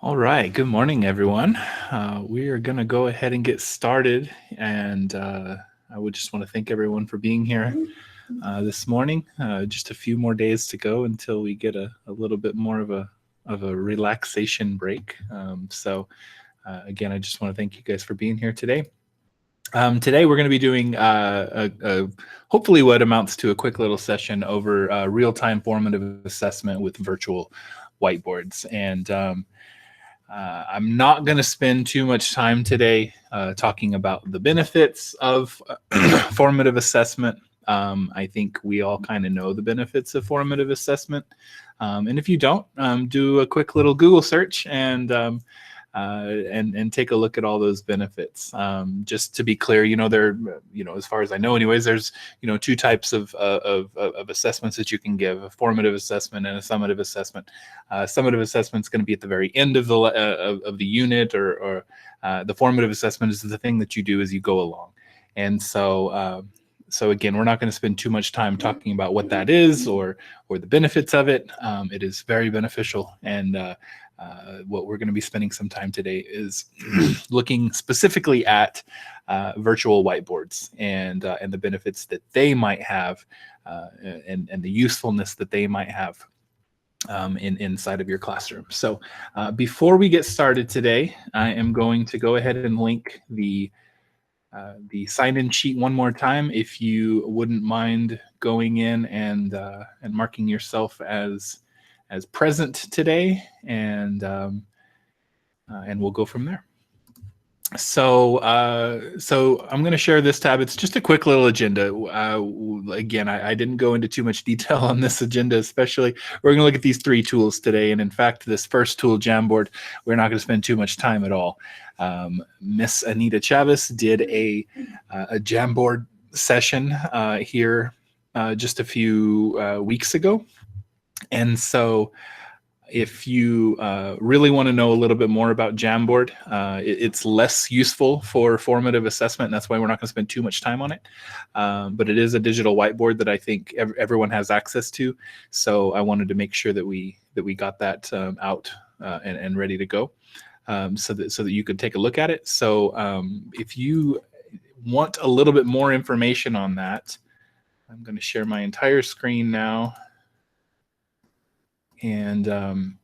All right, good morning, everyone. We are going to go ahead and get started, and I would just want to thank everyone for being here this morning. Just a few more days to go until we get a little bit more of a relaxation break. Again, I just want to thank you guys for being here today. Today we're going to be doing hopefully what amounts to a quick little session over real-time formative assessment with virtual whiteboards. And I'm not going to spend too much time today talking about the benefits of formative assessment. I think we all kind of know the benefits of formative assessment. And if you don't, do a quick little Google search and take a look at all those benefits. Just to be clear, there, as far as I know anyways, there's, two types of assessments that you can give: a formative assessment and a summative assessment. Summative assessment is going to be at the very end of the unit, or the formative assessment is the thing that you do as you go along. And so again, we're not going to spend too much time talking about what that is or the benefits of it. It is very beneficial, and what we're going to be spending some time today is looking specifically at virtual whiteboards and the benefits that they might have, and the usefulness that they might have inside of your classroom. So before we get started today, I am going to go ahead and link the sign-in sheet one more time. If you wouldn't mind going in and marking yourself as present today, and we'll go from there. So I'm going to share this tab. It's just a quick little agenda. Again, I didn't go into too much detail on this agenda, especially. We're going to look at these three tools today, and in fact, this first tool, Jamboard, we're not going to spend too much time at all. Miss Anita Chavez did a Jamboard session here just a few weeks ago. And so if you really want to know a little bit more about Jamboard, it's less useful for formative assessment, and that's why we're not going to spend too much time on it. But it is a digital whiteboard that I think everyone has access to. So I wanted to make sure that we got that out and ready to go, so that you could take a look at it. So if you want a little bit more information on that, I'm going to share my entire screen now. And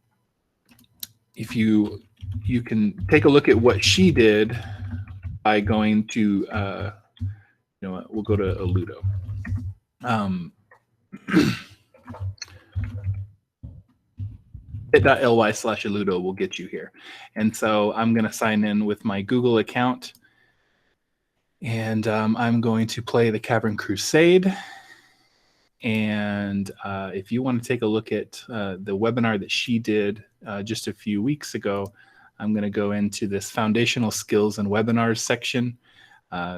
if you can take a look at what she did by going to, we'll go to Alludo. bit.ly/Alludo will get you here. And so I'm going to sign in with my Google account, and I'm going to play the Cavern Crusade. And if you want to take a look at the webinar that she did just a few weeks ago, I'm going to go into this foundational skills and webinars section,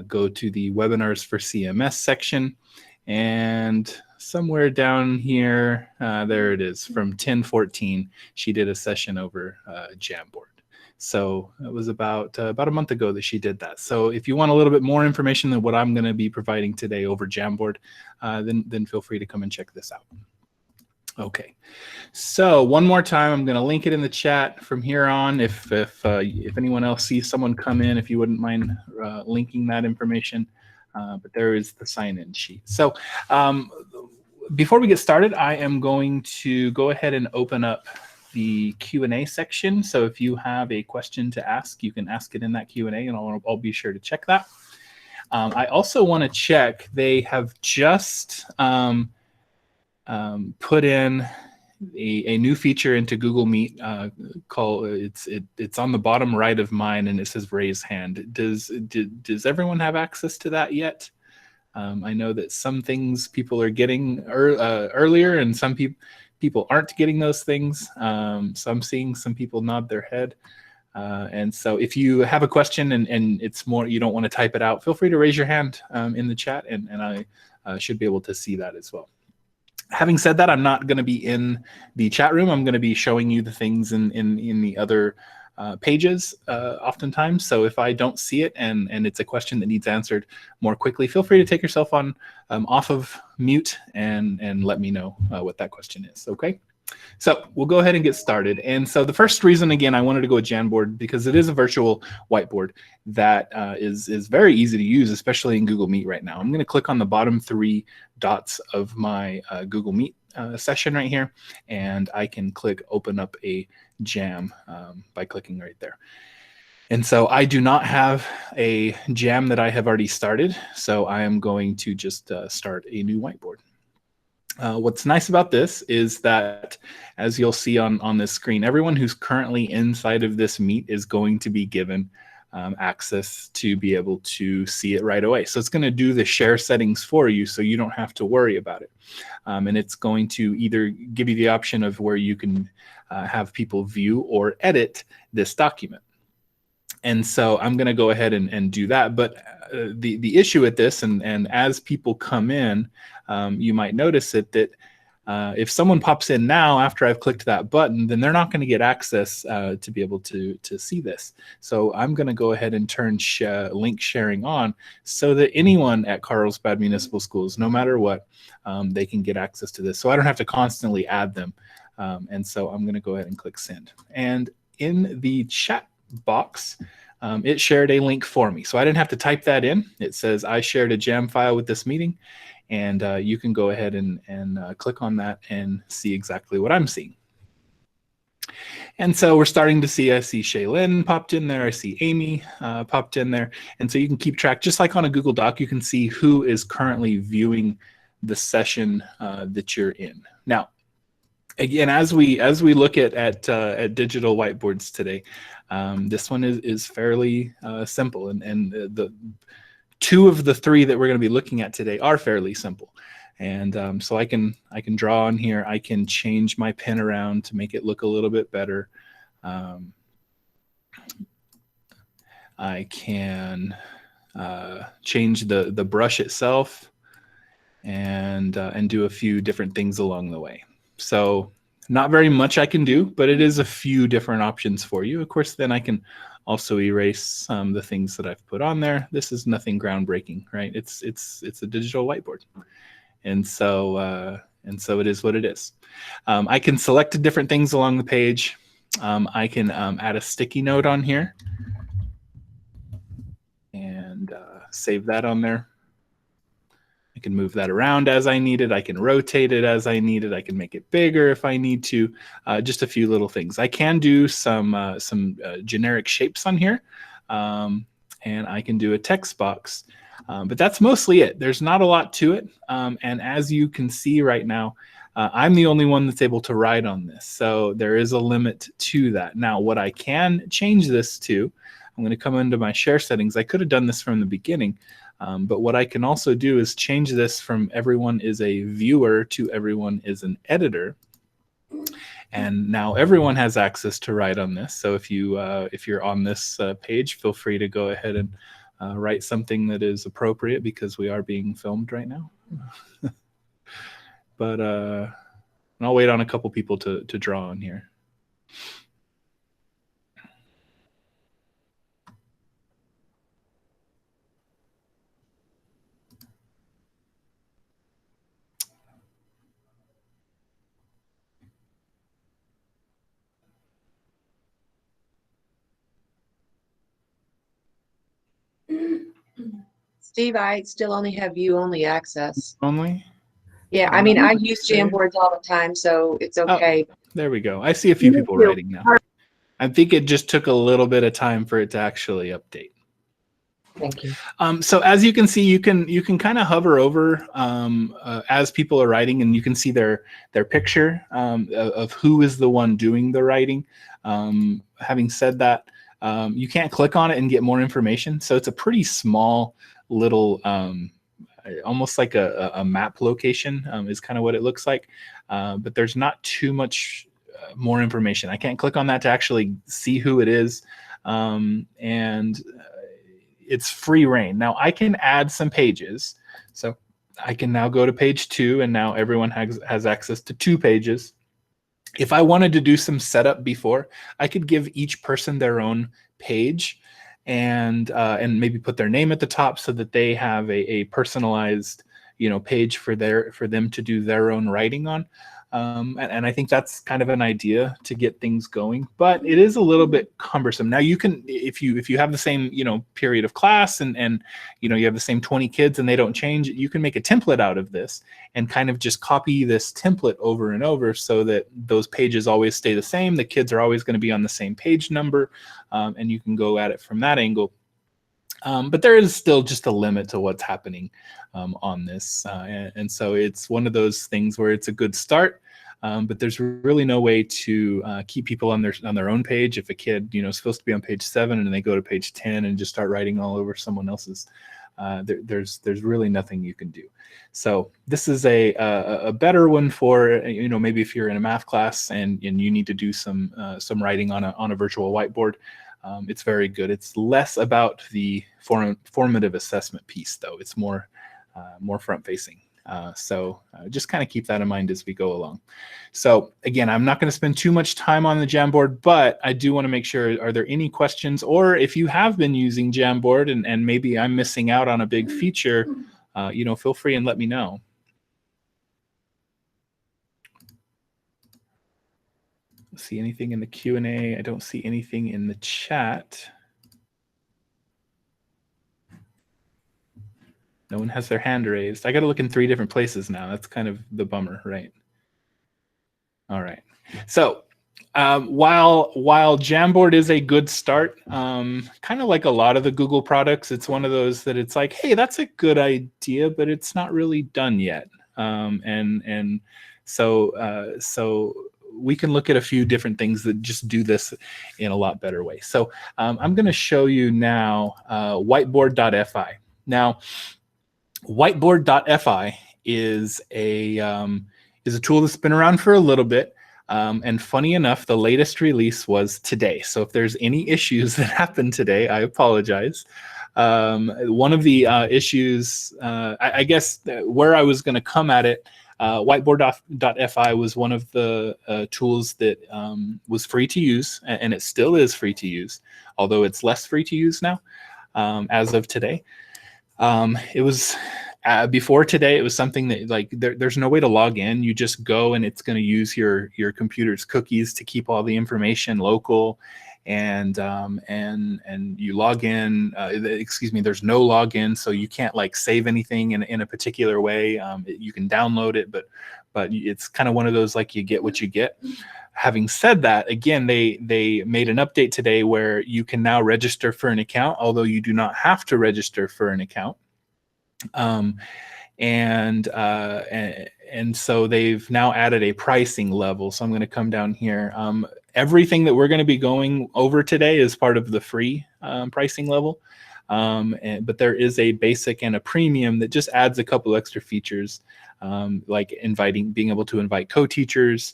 go to the webinars for CMS section, and somewhere down here, there it is, from 10/14, she did a session over Jamboard. So it was about a month ago that she did that. So if you want a little bit more information than what I'm going to be providing today over Jamboard, then feel free to come and check this out. Okay, so one more time, I'm going to link it in the chat from here on. If anyone else sees someone come in, if you wouldn't mind linking that information. But there is the sign-in sheet. So before we get started, I am going to go ahead and open up the Q&A section. So if you have a question to ask, you can ask it in that Q&A, and I'll be sure to check that. I also want to check, they have just put in a new feature into Google Meet it's on the bottom right of mine, and it says raise hand. Does everyone have access to that yet? I know that some things people are getting earlier, and some people aren't getting those things. So I'm seeing some people nod their head. And so if you have a question and it's more, you don't want to type it out, feel free to raise your hand in the chat, and I should be able to see that as well. Having said that, I'm not going to be in the chat room. I'm going to be showing you the things in the other pages oftentimes. So if I don't see it and it's a question that needs answered more quickly, feel free to take yourself off of mute and let me know what that question is. Okay. So we'll go ahead and get started. And so the first reason, again, I wanted to go with Jamboard because it is a virtual whiteboard that is very easy to use, especially in Google Meet right now. I'm going to click on the bottom 3 dots of my Google Meet session right here, and I can click open up a jam by clicking right there. And so I do not have a jam that I have already started, so I am going to just start a new whiteboard. What's nice about this is that, as you'll see on this screen, everyone who's currently inside of this Meet is going to be given access to be able to see it right away. So it's going to do the share settings for you so you don't have to worry about it. And it's going to either give you the option of where you can have people view or edit this document. And so I'm going to go ahead and do that. But the issue with this, and as people come in, you might notice it that if someone pops in now after I've clicked that button, then they're not going to get access to be able to see this. So I'm going to go ahead and turn link sharing on so that anyone at Carlsbad Municipal Schools, no matter what, they can get access to this. So I don't have to constantly add them. And so I'm going to go ahead and click send. And in the chat box, it shared a link for me. So I didn't have to type that in. It says I shared a jam file with this meeting, and you can go ahead and click on that and see exactly what I'm seeing. And so we're starting to see, I see Shaylin popped in there, I see Amy popped in there, and so you can keep track, just like on a Google Doc, you can see who is currently viewing the session that you're in. Now, again, as we look at digital whiteboards today, this one is fairly simple, and the 2 of the 3 that we're going to be looking at today are fairly simple. And so I can draw on here. I can change my pen around to make it look a little bit better. I can change the brush itself and do a few different things along the way. So not very much I can do, but it is a few different options for you. Of course, then I can also erase the things that I've put on there. This is nothing groundbreaking, right? It's a digital whiteboard, and so it is what it is. I can select different things along the page. I can add a sticky note on here and save that on there. I can move that around as I need it. I can rotate it as I need it. I can make it bigger if I need to. Just a few little things. I can do some generic shapes on here, and I can do a text box. But that's mostly it. There's not a lot to it. And as you can see right now, I'm the only one that's able to write on this. So there is a limit to that. Now, what I can change this to, I'm going to come into my share settings. I could have done this from the beginning. But what I can also do is change this from everyone is a viewer to everyone is an editor. And now everyone has access to write on this. So if you're on this page, feel free to go ahead and write something that is appropriate because we are being filmed right now. But I'll wait on a couple people to draw on here. Steve, I still only have view-only access. Only? Yeah, I mean, I use Jamboards all the time, so it's okay. Oh, there we go. I see a few people writing now. I think it just took a little bit of time for it to actually update. Thank you. So as you can see, you can kind of hover over as people are writing, and you can see their picture of who is the one doing the writing. Having said that, you can't click on it and get more information. So it's a pretty small little, almost like a map location is kind of what it looks like. But there's not too much more information. I can't click on that to actually see who it is. And it's free reign. Now I can add some pages. So I can now go to page 2, and now everyone has access to 2 pages. If I wanted to do some setup before, I could give each person their own page and maybe put their name at the top so that they have a personalized, page for them to do their own writing on. And I think that's kind of an idea to get things going, but it is a little bit cumbersome. Now you can, if you have the same, period of class and you have the same 20 kids and they don't change, you can make a template out of this and kind of just copy this template over and over so that those pages always stay the same. The kids are always going to be on the same page number, and you can go at it from that angle. But there is still just a limit to what's happening on this. And so it's one of those things where it's a good start, but there's really no way to keep people on their own page. If a kid, is supposed to be on page 7 and they go to page 10 and just start writing all over someone else's, there's really nothing you can do. So this is a better one for, maybe if you're in a math class and you need to do some writing on a virtual whiteboard. It's very good. It's less about the formative assessment piece, though. It's more front-facing. So just kind of keep that in mind as we go along. So again, I'm not going to spend too much time on the Jamboard, but I do want to make sure, are there any questions? Or if you have been using Jamboard and maybe I'm missing out on a big feature, feel free and let me know. See anything in the Q&A? I don't see anything in the chat. No one has their hand raised. I got to look in 3 different places now. That's kind of the bummer, right? All right. So while Jamboard is a good start, kind of like a lot of the Google products, it's one of those that it's like, hey, that's a good idea, but it's not really done yet. So we can look at a few different things that just do this in a lot better way. So I'm going to show you now whiteboard.fi. Now, whiteboard.fi is a tool that's been around for a little bit. And funny enough, the latest release was today. So if there's any issues that happened today, I apologize. One of the issues, I guess where I was going to come at it, whiteboard.fi was one of the tools that was free to use, and it still is free to use, although it's less free to use now as of today. It was before today, it was something that there's no way to log in. You just go and it's going to use your computer's cookies to keep all the information local. And you log in, there's no login, so you can't save anything in a particular way. You can download it, but it's kind of one of those you get what you get. Having said that, again, they made an update today where you can now register for an account, although you do not have to register for an account. And so they've now added a pricing level. So I'm going to come down here. Everything that we're going to be going over today is part of the free pricing level. But there is a basic and a premium that just adds a couple extra features, like being able to invite co-teachers,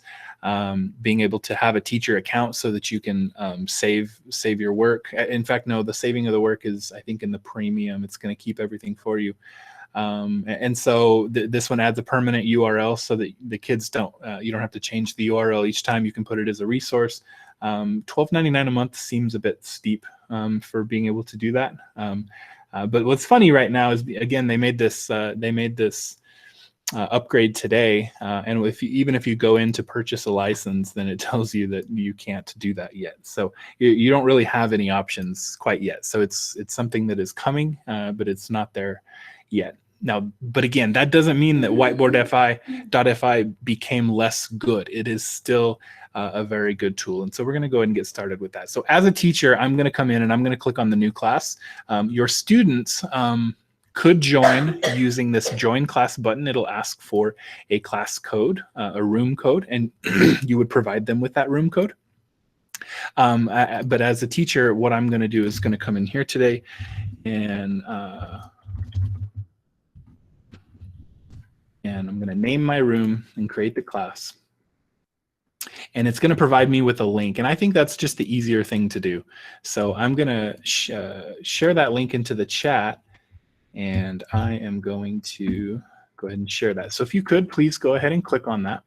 being able to have a teacher account so that you can save your work. In fact, no, the saving of the work is, I think, in the premium. It's going to keep everything for you. And so this one adds a permanent URL so that the kids you don't have to change the URL each time. You can put it as a resource. $12.99 a month seems a bit steep for being able to do that. But what's funny right now is, again, they made this upgrade today, and even if you go in to purchase a license, then it tells you that you can't do that yet. So you don't really have any options quite yet. So it's something that is coming, but it's not there yet. Now, but again, that doesn't mean that whiteboard.fi became less good. It is still a very good tool. And so we're going to go ahead and get started with that. So as a teacher, I'm going to come in and I'm going to click on the new class. Your students could join using this join class button. It'll ask for a class code, a room code, and you would provide them with that room code. But as a teacher, what I'm going to do is going to come in here today and I'm going to name my room and create the class. And it's going to provide me with a link. And I think that's just the easier thing to do. So I'm going to share that link into the chat. And I am going to go ahead and share that. So if you could, please go ahead and click on that.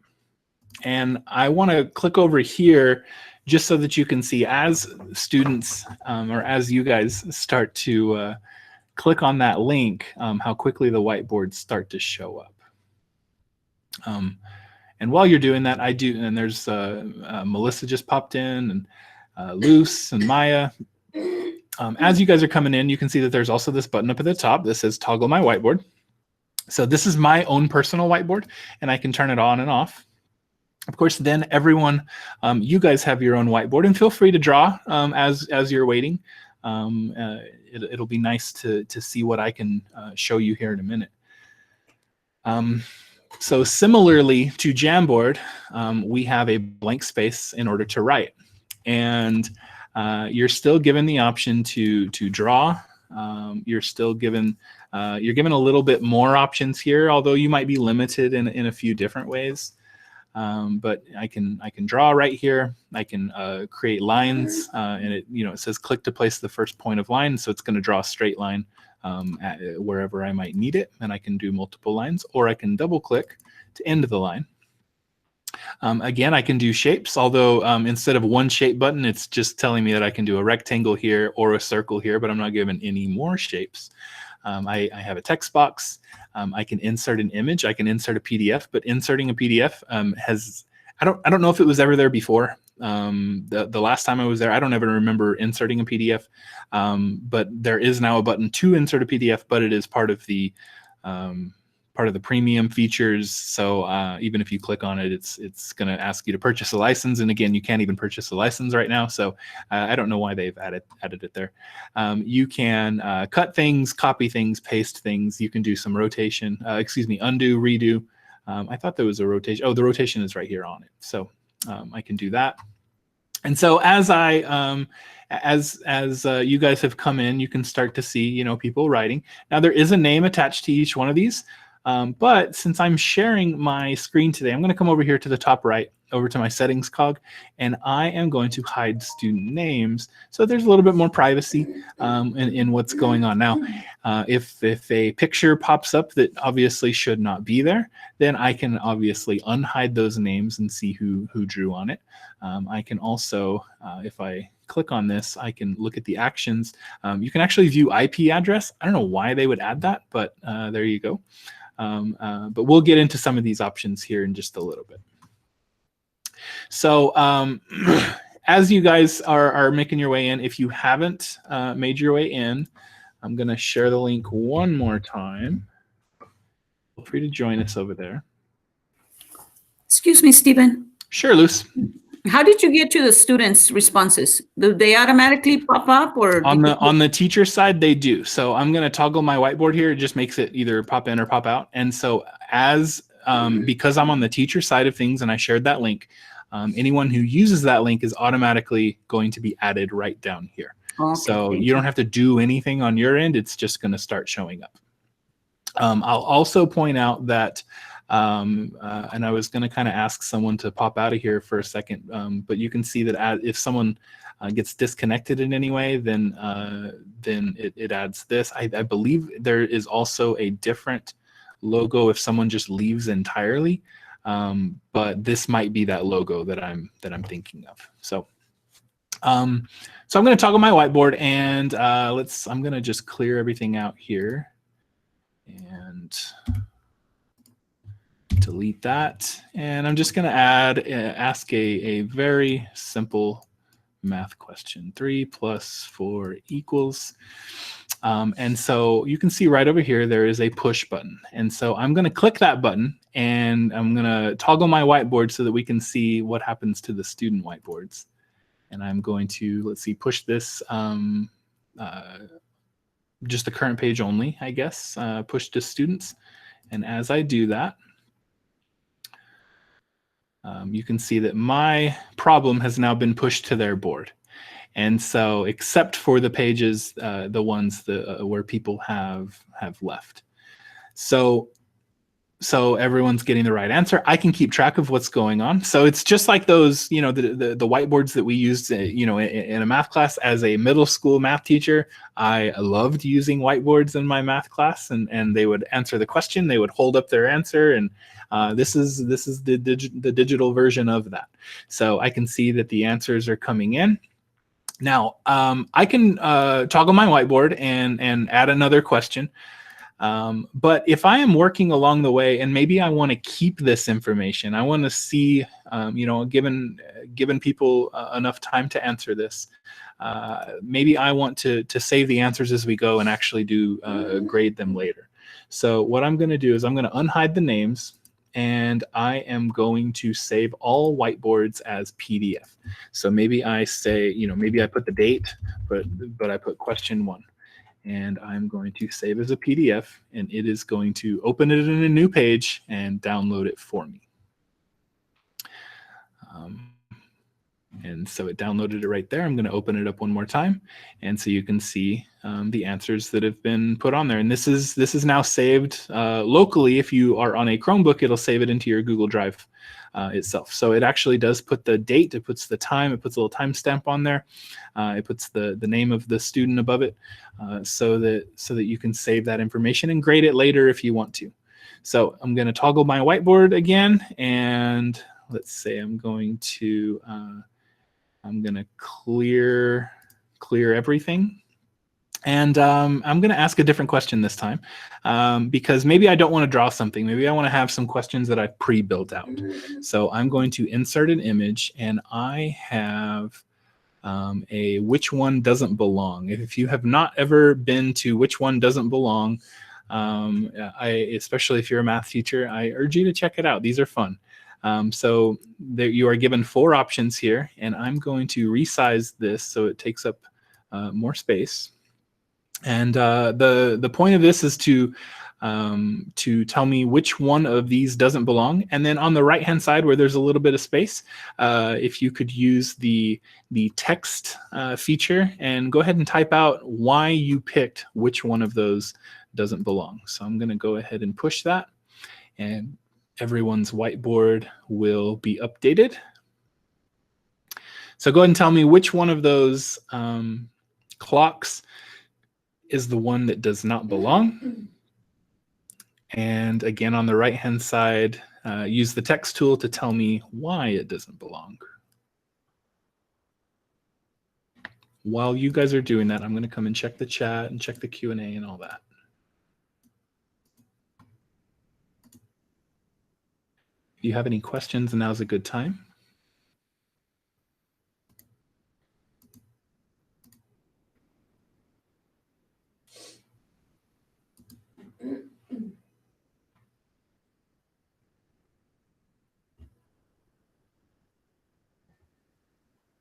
And I want to click over here just so that you can see as students or as you guys start to click on that link, how quickly the whiteboards start to show up. And while you're doing that, and there's Melissa just popped in, and Luce and Maya. As you guys are coming in, you can see that there's also this button up at the top that says Toggle My Whiteboard. So this is my own personal whiteboard, and I can turn it on and off. Of course, then everyone, you guys have your own whiteboard, and feel free to draw as you're waiting. It'll be nice to see what I can show you here in a minute. So similarly to Jamboard, we have a blank space in order to write. And you're still given the option to draw. You're still given, you're given a little bit more options here, although you might be limited in a few different ways. But I can draw right here. I can create lines, and it says click to place the first point of line, so it's going to draw a straight line wherever I might need it, and I can do multiple lines, or I can double click to end the line. Again, I can do shapes, although instead of one shape button, it's just telling me that I can do a rectangle here or a circle here, but I'm not given any more shapes. I have a text box. I can insert an image. I can insert a PDF, but inserting a PDF I don't know if it was ever there before. The last time I was there, I don't ever remember inserting a PDF, but there is now a button to insert a PDF, but it is part of the premium features. So even if you click on it, it's going to ask you to purchase a license. And again, you can't even purchase a license right now. So I don't know why they've added it there. You can cut things, copy things, paste things. You can do some rotation, undo, redo. I thought there was a rotation. Oh, the rotation is right here on it. So I can do that. And so as you guys have come in, you can start to see, people writing. Now there is a name attached to each one of these. But since I'm sharing my screen today, I'm going to come over here to the top right, over to my settings cog, and I am going to hide student names. So there's a little bit more privacy in what's going on. Now, if a picture pops up that obviously should not be there, then I can obviously unhide those names and see who drew on it. I can also, if I click on this, I can look at the actions. You can actually view IP address. I don't know why they would add that, but there you go. But we'll get into some of these options here in just a little bit. So as you guys are making your way in, if you haven't made your way in, I'm going to share the link one more time. Feel free to join us over there. Excuse me, Stephen. Sure, Luce. How did you get to the students' responses? Do they automatically pop up, or on the teacher side they do? So I'm going to toggle my whiteboard here. It just makes it either pop in or pop out. And so because I'm on the teacher side of things and I shared that link, anyone who uses that link is automatically going to be added right down here. Okay, so you don't have to do anything on your end. It's just going to start showing up. I'll also point out that and I was going to kind of ask someone to pop out of here for a second, but you can see that if someone gets disconnected in any way, then it adds this. I believe there is also a different logo if someone just leaves entirely, but this might be that logo that I'm thinking of. So I'm going to toggle my whiteboard, and I'm going to just clear everything out here and delete that, and I'm just going to ask a very simple math question. 3 + 4 =, and so you can see right over here there is a push button, and so I'm going to click that button, and I'm going to toggle my whiteboard so that we can see what happens to the student whiteboards. And I'm going to, let's see, push this just the current page only, I guess, push to students. And as I do that, you can see that my problem has now been pushed to their board. And so, except for the pages, the ones where people have left. So everyone's getting the right answer. I can keep track of what's going on. So it's just like those, the whiteboards that we used, in a math class as a middle school math teacher. I loved using whiteboards in my math class, and they would answer the question. They would hold up their answer, and this is the digital version of that. So I can see that the answers are coming in. Now, I can toggle my whiteboard and add another question. But if I am working along the way and maybe I want to keep this information, I want to see, given people enough time to answer this, maybe I want to save the answers as we go and actually do grade them later. So what I'm going to do is I'm going to unhide the names, and I am going to save all whiteboards as PDF. So maybe I say, maybe I put the date, but I put question 1. And I'm going to save as a PDF, and it is going to open it in a new page and download it for me. And so it downloaded it right there. I'm going to open it up one more time, and so you can see the answers that have been put on there. And this is now saved locally. If you are on a Chromebook, it'll save it into your Google Drive itself. So it actually does put the date, it puts the time, it puts a little timestamp on there, it puts the name of the student above it, so that you can save that information and grade it later if you want to. So I'm going to toggle my whiteboard again, and let's say I'm going to clear everything. And I'm going to ask a different question this time, because maybe I don't want to draw something. Maybe I want to have some questions that I've pre-built out. So I'm going to insert an image, and I have a which one doesn't belong. If you have not ever been to which one doesn't belong, especially if you're a math teacher, I urge you to check it out. These are fun. So there you are given 4 options here, and I'm going to resize this so it takes up more space. And the point of this is to tell me which one of these doesn't belong. And then on the right hand side where there's a little bit of space, if you could use the text feature and go ahead and type out why you picked which one of those doesn't belong. So I'm going to go ahead and push that, and everyone's whiteboard will be updated. So go ahead and tell me which one of those clocks is the one that does not belong. And again, on the right-hand side, use the text tool to tell me why it doesn't belong. While you guys are doing that, I'm going to come and check the chat and check the Q&A and all that. If you have any questions, now's a good time.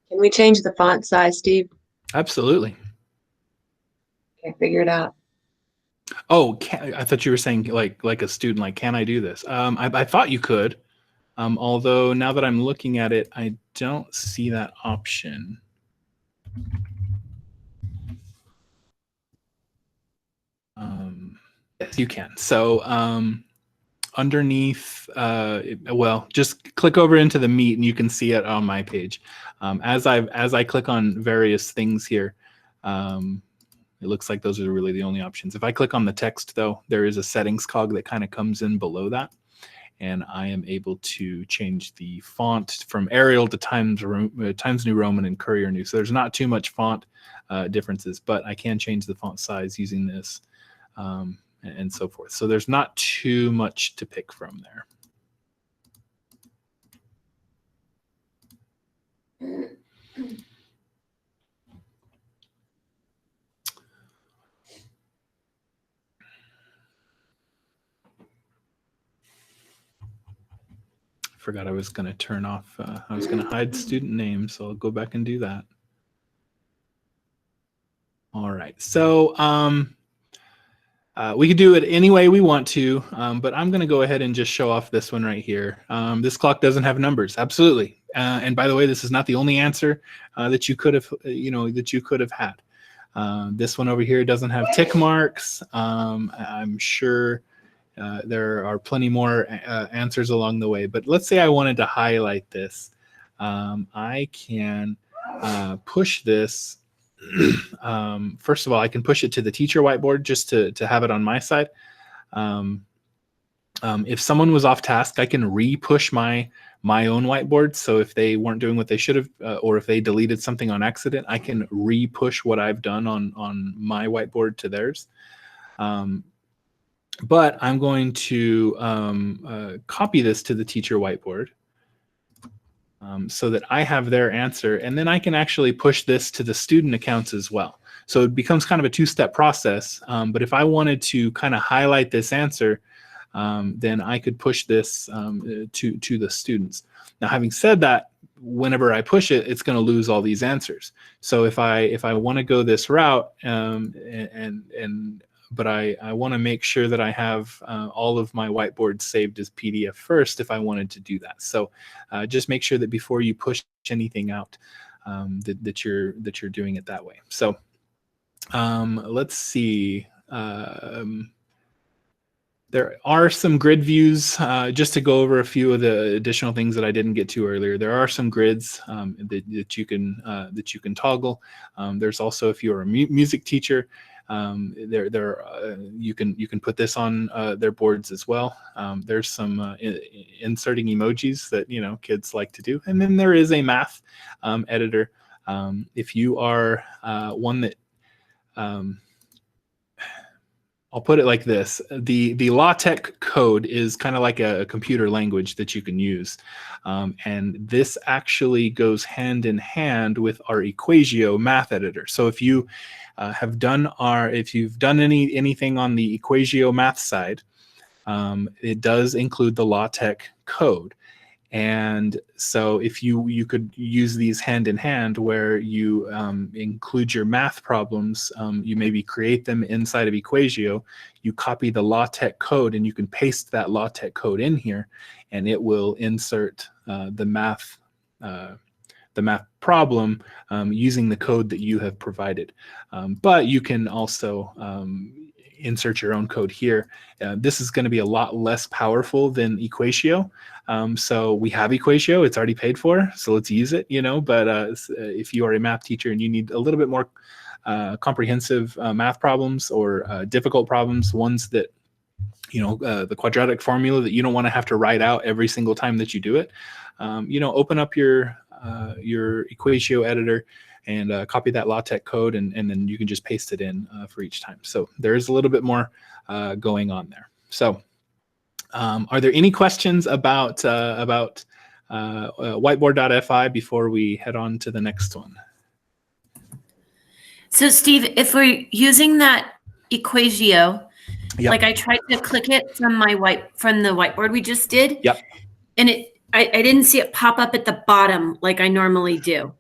Can we change the font size, Steve? Absolutely. Can't figure it out. Oh, I thought you were saying like a student, like, can I do this? I thought you could, although now that I'm looking at it, I don't see that option. Yes, you can. So underneath, well, just click over into the Meet and you can see it on my page. As I click on various things here, it looks like those are really the only options. If I click on the text, though, there is a settings cog that kind of comes in below that, and I am able to change the font from Arial to Times New Roman and Courier New. So there's not too much font differences, but I can change the font size using this, and so forth. So there's not too much to pick from there. Forgot I was going to turn off, I was going to hide student names, so I'll go back and do that. All right, so we could do it any way we want to, but I'm going to go ahead and just show off this one right here. This clock doesn't have numbers, absolutely. And by the way, this is not the only answer that you could have, that you could have had. This one over here doesn't have tick marks. I'm sure there are plenty more answers along the way, but let's say I wanted to highlight this. I can push this. First of all, I can push it to the teacher whiteboard just to have it on my side. If someone was off task, I can re-push my own whiteboard. So if they weren't doing what they should have, or if they deleted something on accident, I can re-push what I've done on my whiteboard to theirs. But I'm going to copy this to the teacher whiteboard so that I have their answer, and then I can actually push this to the student accounts as well. So it becomes kind of a two-step process. But if I wanted to kind of highlight this answer, then I could push this to the students. Now, having said that, whenever I push it, it's going to lose all these answers. So if I want to go this route, but I want to make sure that I have all of my whiteboards saved as PDF first if I wanted to do that. So just make sure that before you push anything out, that you're doing it that way. So let's see. There are some grid views, just to go over a few of the additional things that I didn't get to earlier. There are some grids that you can toggle. There's also, if you're a music teacher, you can put this on their boards as well. There's some inserting emojis that kids like to do, and then there is a math editor. If you are one that I'll put it like this. The LaTeX code is kind of like a computer language that you can use. And this actually goes hand in hand with our Equatio math editor. So if you have done anything on the Equatio math side, it does include the LaTeX code. And so if you could use these hand in hand, where you include your math problems, you maybe create them inside of Equatio, you copy the LaTeX code, and you can paste that LaTeX code in here, and it will insert the math problem using the code that you have provided. But you can also insert your own code here. This is going to be a lot less powerful than Equatio. So we have Equatio, it's already paid for, so let's use it, but if you are a math teacher and you need a little bit more comprehensive math problems or difficult problems, ones that, the quadratic formula that you don't want to have to write out every single time that you do it, open up your Equatio editor and copy that LaTeX code, and then you can just paste it in for each time. So there is a little bit more going on there. So are there any questions about whiteboard.fi before we head on to the next one? So Steve, if we're using that Equatio, Yep. like I tried to click it from the whiteboard we just did. Yep. And I didn't see it pop up at the bottom like I normally do.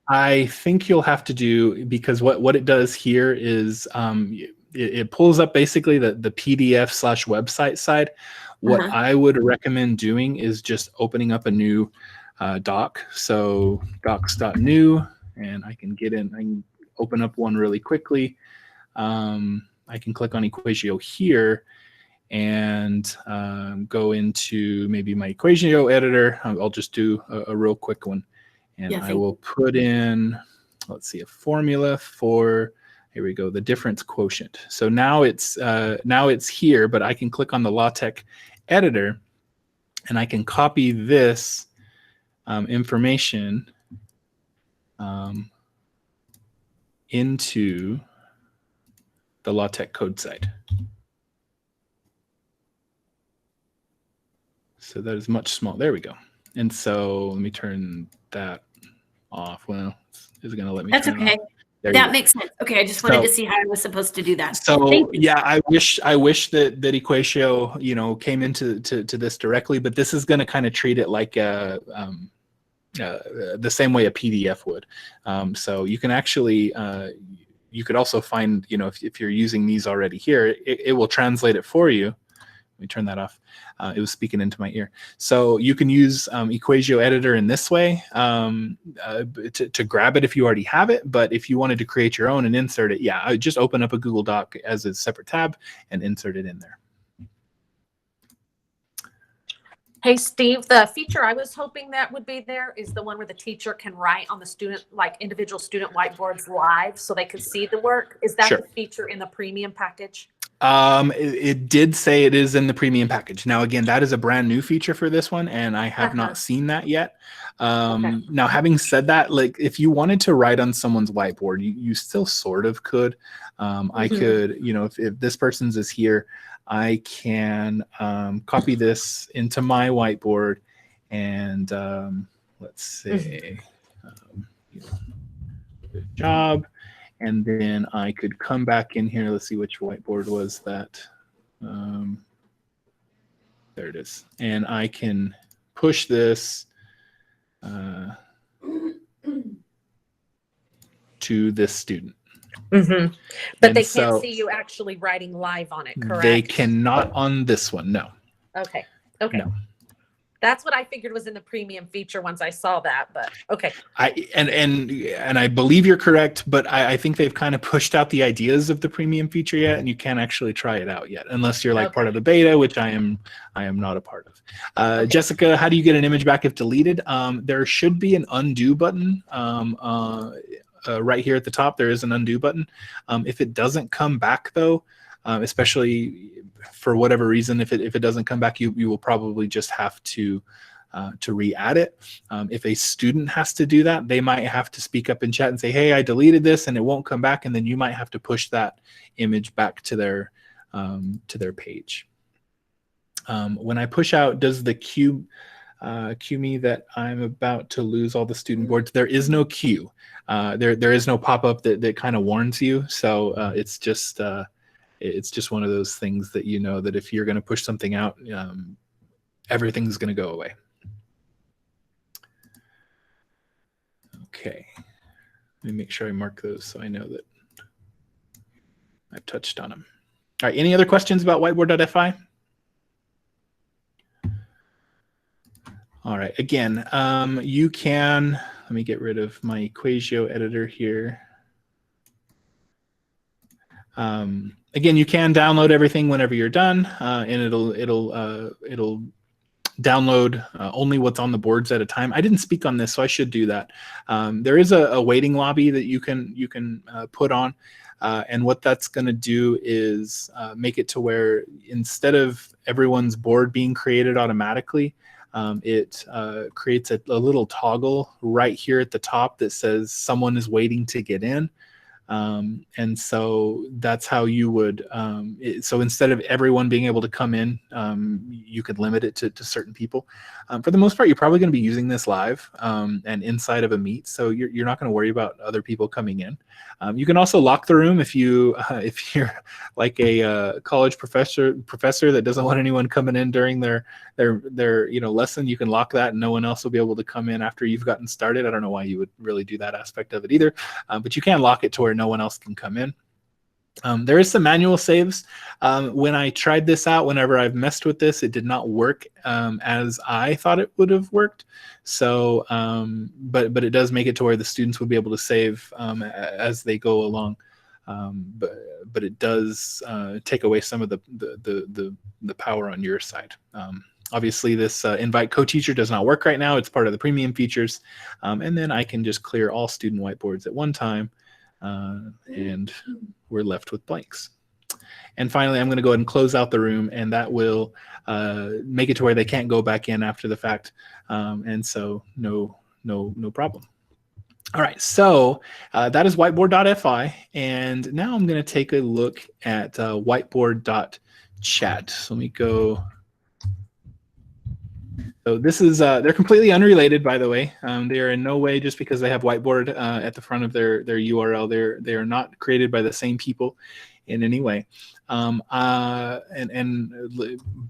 I think you'll have to do, because what it does here is it pulls up basically the PDF/website side. What I would recommend doing is just opening up a new doc. So docs.new, and I can open up one really quickly. I can click on Equatio here and go into maybe my Equatio editor. I'll just do a real quick one. And I will put in, let's see, a formula for, here we go, the difference quotient. So now it's here, but I can click on the LaTeX editor, and I can copy this information into the LaTeX code site. So that is much smaller. There we go. And so let me turn that off. Well, is it going to let me? That's turn okay. it off? That makes sense. Okay, I just wanted to see how I was supposed to do that. So yeah, I wish that Equatio, came into this directly, but this is going to kind of treat it like the same way a PDF would. So you can actually you could also find, if you're using these already here, it will translate it for you. Let me turn that off. It was speaking into my ear. So you can use Equatio editor in this way to grab it if you already have it. But if you wanted to create your own and insert it, I would just open up a Google Doc as a separate tab and insert it in there. Hey, Steve, the feature I was hoping that would be there is the one where the teacher can write on the student, like individual student whiteboards live so they can see the work. Is that Sure. the feature in the premium package? It did say it is in the premium package. Now, again, that is a brand new feature for this one, and I have not seen that yet. Okay. Now, having said that, like if you wanted to write on someone's whiteboard, you still sort of could. I could, you know, if this person's is here, I can copy this into my whiteboard, and let's say, you know, good job. And then I could come back in here. Let's see which whiteboard was that. There it is. And I can push this to this student. But And they so can't see you actually writing live on it, correct? They cannot on this one, no. Okay. Okay. No. That's what I figured was in the premium feature once I saw that, but okay. And I believe you're correct, but I think they've kind of pushed out the ideas of the premium feature yet, and you can't actually try it out yet, unless you're like part of the beta, which I am not a part of. Jessica, how do you get an image back if deleted? There should be an undo button. Right here at the top, there is an undo button. If it doesn't come back though, especially for whatever reason, if it doesn't come back, you will probably just have to re-add it. If a student has to do that, they might have to speak up in chat and say, hey, I deleted this and it won't come back, and then you might have to push that image back to their page. When I push out, does the cue me that I'm about to lose all the student boards? There is no cue. There is no pop-up that kind of warns you. So it's just one of those things that you know that if you're going to push something out, everything's going to go away. Okay, let me make sure I mark those so I know that I've touched on them. All right, any other questions about whiteboard.fi? All right, again, you can, let me get rid of my Equatio editor here. Again, you can download everything whenever you're done, and it'll download only what's on the boards at a time. I didn't speak on this, so I should do that. There is a waiting lobby that you can put on, and what that's going to do is make it to where instead of everyone's board being created automatically, it creates a little toggle right here at the top that says someone is waiting to get in. And so that's how you would, so instead of everyone being able to come in, you could limit it to certain people. For the most part, you're probably going to be using this live and inside of a meet, so you're not going to worry about other people coming in. You can also lock the room if you're like a college professor that doesn't want anyone coming in during their lesson. You can lock that, and no one else will be able to come in after you've gotten started. I don't know why you would really do that aspect of it either, but you can lock it to where no one else can come in. There is some manual saves. When I tried this out, whenever I've messed with this, it did not work as I thought it would have worked. So, but it does make it to where the students would be able to save as they go along. But it does take away some of the power on your side. Obviously, this invite co-teacher does not work right now. It's part of the premium features. And then I can just clear all student whiteboards at one time. And we're left with blanks. And finally, I'm going to go ahead and close out the room, and that will make it to where they can't go back in after the fact. And so no problem. All right, so that is whiteboard.fi, and now I'm going to take a look at whiteboard.chat. So let me go. So this is, they're completely unrelated, by the way. They are in no way, just because they have whiteboard at the front of their URL, they are not created by the same people in any way. And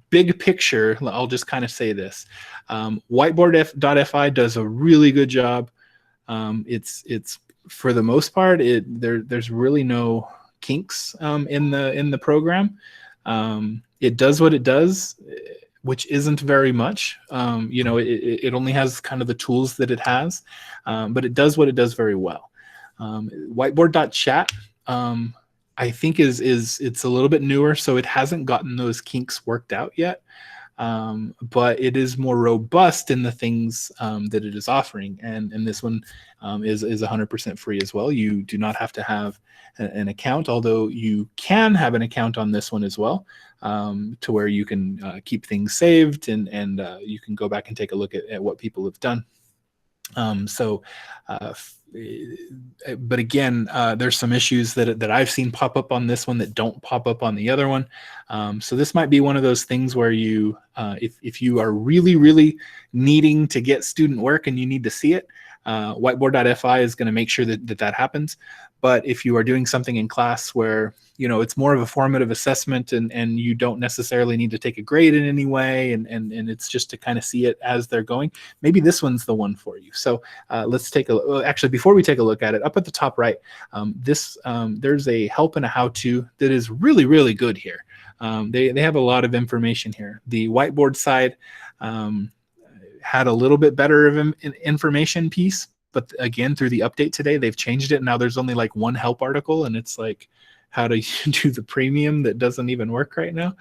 big picture, I'll just kind of say this. Whiteboard.fi does a really good job. It's for the most part, there's really no kinks in the program. It does what it does, which isn't very much. It only has kind of the tools that it has, but it does what it does very well. Whiteboard.chat, I think it's a little bit newer, so it hasn't gotten those kinks worked out yet. but it is more robust in the things that it is offering. And this one is 100% free as well. You do not have to have an account, although you can have an account on this one as well, to where you can keep things saved, and you can go back and take a look at what people have done. But again, there's some issues that I've seen pop up on this one that don't pop up on the other one. So this might be one of those things where you, if you are really, really needing to get student work and you need to see it, whiteboard.fi is going to make sure that happens. But if you are doing something in class where, you know, it's more of a formative assessment and you don't necessarily need to take a grade in any way, and it's just to kind of see it as they're going, maybe this one's the one for you. So let's take a look. Actually, before we take a look at it, up at the top right, there's a help and a how-to that is really, really good here. They have a lot of information here. The whiteboard side had a little bit better of an information piece, but again, through the update today, they've changed it. Now there's only like one help article, and it's like how to do the premium that doesn't even work right now.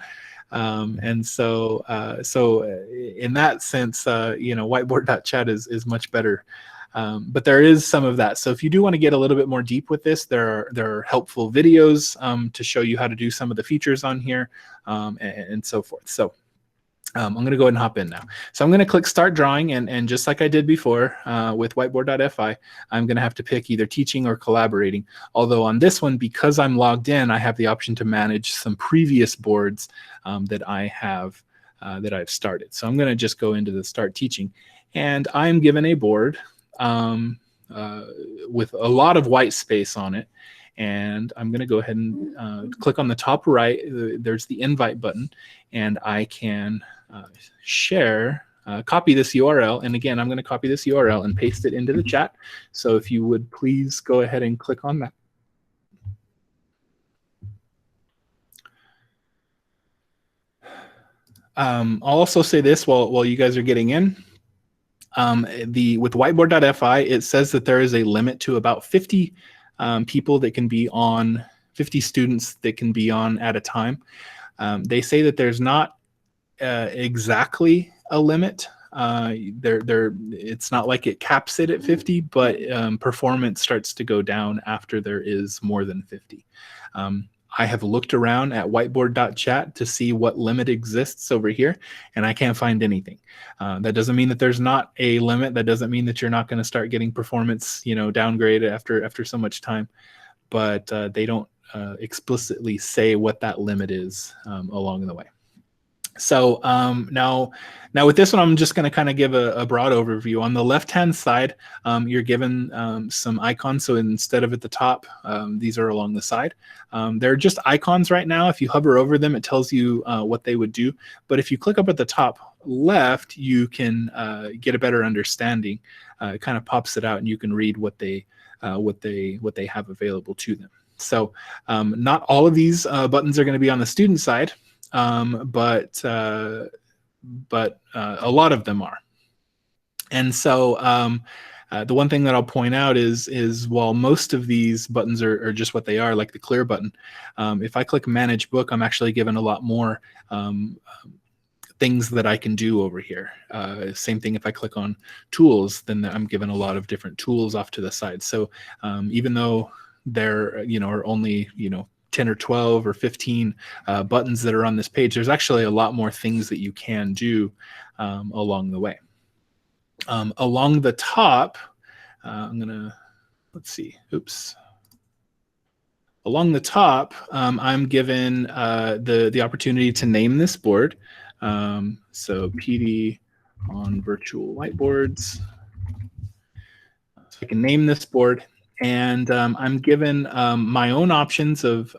And so in that sense, you know, whiteboard.chat is much better. But there is some of that. So if you do want to get a little bit more deep with this, there are helpful videos to show you how to do some of the features on here, and so forth. So I'm going to go ahead and hop in now. So I'm going to click Start Drawing, and just like I did before with whiteboard.fi, I'm going to have to pick either teaching or collaborating. Although on this one, because I'm logged in, I have the option to manage some previous boards that I have that I've started. So I'm going to just go into the Start Teaching, and I'm given a board with a lot of white space on it. And I'm going to go ahead and click on the top right. There's the invite button, and I can share, copy this URL. And again, I'm going to copy this URL and paste it into the chat. So if you would please go ahead and click on that. I'll also say this while you guys are getting in. With whiteboard.fi, it says that there is a limit to about 50 people that can be on, 50 students that can be on at a time. They say that there's not exactly a limit. It's not like it caps it at 50, but performance starts to go down after there is more than 50. I have looked around at whiteboard.chat to see what limit exists over here, and I can't find anything. That doesn't mean that there's not a limit. That doesn't mean that you're not going to start getting performance, you know, downgrade after so much time. But they don't explicitly say what that limit is along the way. So now with this one, I'm just going to kind of give a broad overview. On the left-hand side, you're given some icons. So instead of at the top, these are along the side. They're just icons right now. If you hover over them, it tells you what they would do. But if you click up at the top left, you can get a better understanding. It kind of pops it out, and you can read what they have available to them. So not all of these buttons are going to be on the student side. But a lot of them are. And so the one thing that I'll point out is while most of these buttons are just what they are, like the clear button, if I click Manage Book, I'm actually given a lot more things that I can do over here. Same thing if I click on Tools, then I'm given a lot of different tools off to the side. So even though there are only 10 or 12 or 15 buttons that are on this page, there's actually a lot more things that you can do along the way. Along the top, let's see, oops. Along the top, I'm given the opportunity to name this board. So PD on Virtual Whiteboards. So I can name this board. And I'm given my own options of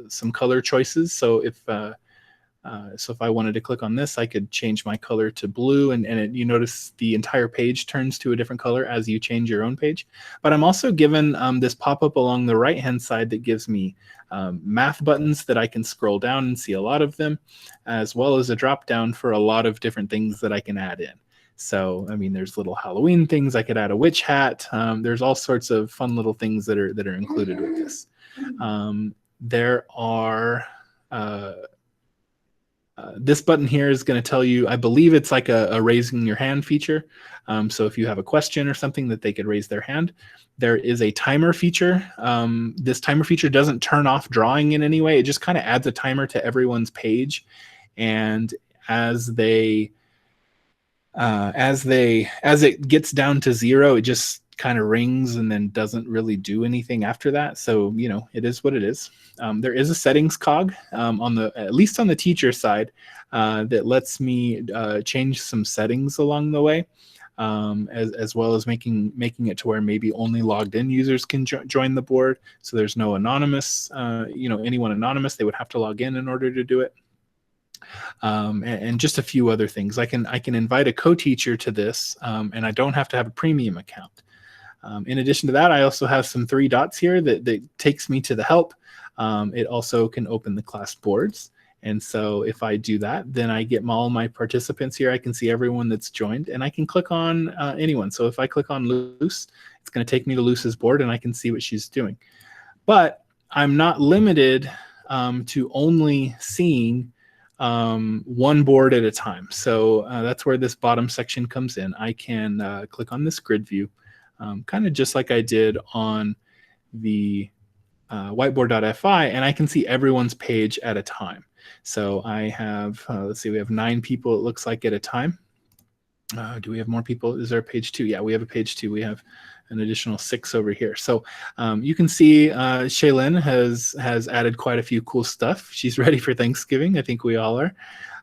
some color choices. So if I wanted to click on this, I could change my color to blue, and you notice the entire page turns to a different color as you change your own page. But I'm also given this pop-up along the right-hand side that gives me math buttons that I can scroll down and see a lot of them, as well as a drop-down for a lot of different things that I can add in. So, I mean, there's little Halloween things. I could add a witch hat. There's all sorts of fun little things that are included with this. There are This button here is going to tell you, I believe it's like a raising your hand feature. So if you have a question or something that they could raise their hand. There is a timer feature. This timer feature doesn't turn off drawing in any way. It just kind of adds a timer to everyone's page. And as it gets down to 0, it just kind of rings and then doesn't really do anything after that. So, you know, it is what it is. There is a settings cog at least on the teacher side that lets me change some settings along the way, as well as making it to where maybe only logged in users can join the board. So there's no anonymous, anyone anonymous, they would have to log in order to do it. And just a few other things. I can invite a co-teacher to this, and I don't have to have a premium account. In addition to that, I also have some 3 dots here that takes me to the help. It also can open the class boards. And so if I do that, then I get all my participants here. I can see everyone that's joined, and I can click on anyone. So if I click on Luce, it's going to take me to Luce's board, and I can see what she's doing. But I'm not limited to only seeing one board at a time. So that's where this bottom section comes in. I can click on this grid view, kind of just like I did on the whiteboard.fi, and I can see everyone's page at a time. So I have, let's see, we have 9 people, it looks like, at a time. Do we have more people? Is there a page 2? Yeah, we have a page 2. We have an additional 6 over here. So you can see Shaylin has added quite a few cool stuff. She's ready for Thanksgiving. I think we all are.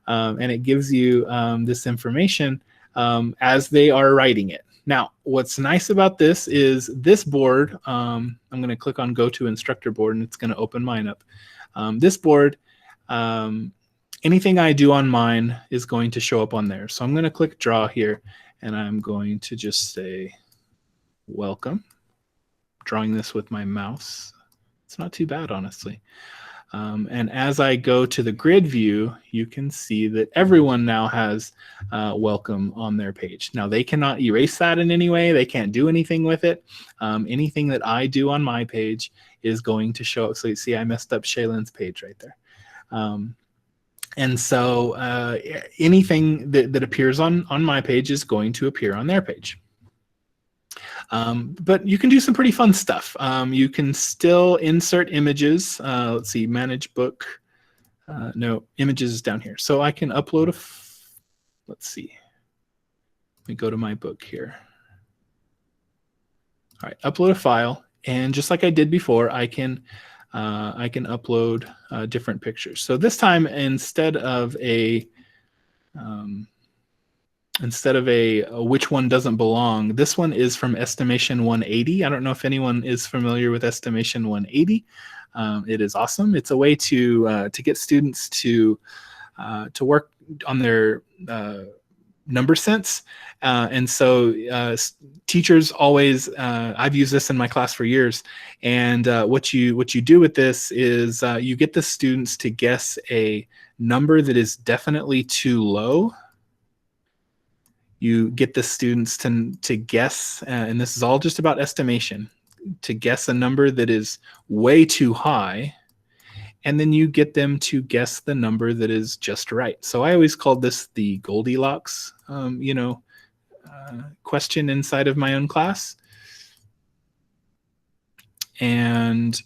And it gives you this information as they are writing it. Now, what's nice about this is this board, I'm going to click on Go to Instructor Board, and it's going to open mine up. This board, anything I do on mine is going to show up on there. So I'm going to click Draw here, and I'm going to just say, welcome. Drawing this with my mouse. It's not too bad, honestly. And as I go to the grid view, you can see that everyone now has welcome on their page. Now, they cannot erase that in any way. They can't do anything with it. Anything that I do on my page is going to show up. So you see I messed up Shaylin's page right there. And so anything that appears on my page is going to appear on their page. But you can do some pretty fun stuff. You can still insert images. Let's see, manage book. No, images is down here. So I can upload let's see. Let me go to my book here. All right, upload a file. And just like I did before, I can upload different pictures. So this time, instead of a which one doesn't belong, this one is from Estimation 180. I don't know if anyone is familiar with Estimation 180. It is awesome. It's a way to get students to work on their number sense. And so teachers always, I've used this in my class for years. And what you do with this is you get the students to guess a number that is definitely too low. You get the students to guess, and this is all just about estimation, to guess a number that is way too high, and then you get them to guess the number that is just right. So I always called this the Goldilocks, question inside of my own class. And